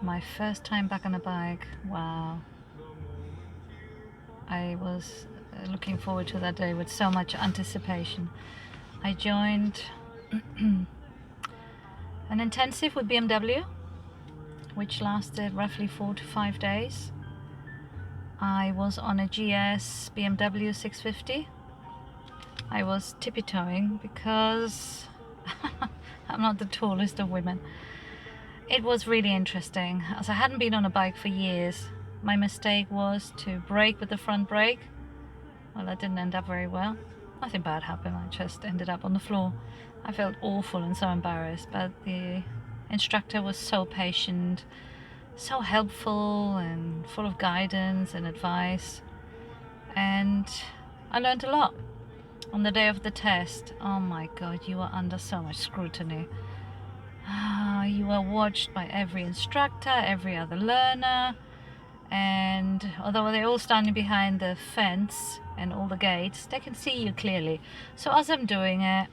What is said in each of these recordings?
My first time back on a bike. Wow. I was looking forward to that day with so much anticipation. I joined an intensive with BMW, which lasted roughly 4 to 5 days. I was on a GS BMW 650. I was tippy-toeing because I'm not the tallest of women. It was really interesting, as I hadn't been on a bike for years. My mistake was to brake with the front brake. Well, that didn't end up very well. Nothing bad happened, I just ended up on the floor. I felt awful and so embarrassed, but the instructor was so patient, so helpful and full of guidance and advice. And I learned a lot. On the day of the test, oh my god, you are under so much scrutiny. You are watched by every instructor, every other learner, and although they're all standing behind the fence and all the gates, they can see you clearly. So as I'm doing it,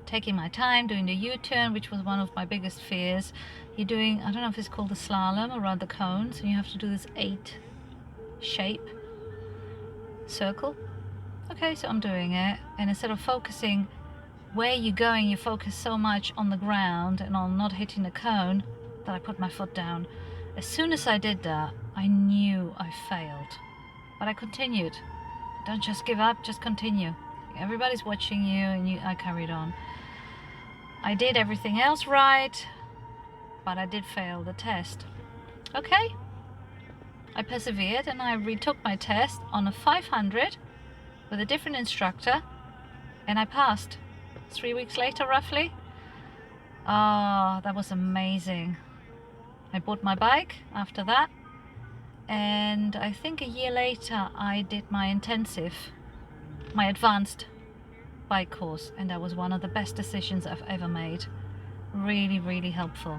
taking my time, doing the U-turn, which was one of my biggest fears, you're doing, I don't know if it's called the slalom around the cones, and you have to do this 8 shape circle. Okay, so I'm doing it, and instead of focusing where you're going, you focus so much on the ground and on not hitting the cone that I put my foot down. As soon as I did that, I knew I failed, but I continued. Don't just give up, just continue. Everybody's watching you, and I carried on. I did everything else right, but I did fail the test. Okay, I persevered and I retook my test on a 500 with a different instructor, and I passed 3 weeks later roughly. Oh, that was amazing. I bought my bike after that, and I think a year later I did my intensive, my advanced bike course, and that was one of the best decisions I've ever made. Really, really helpful.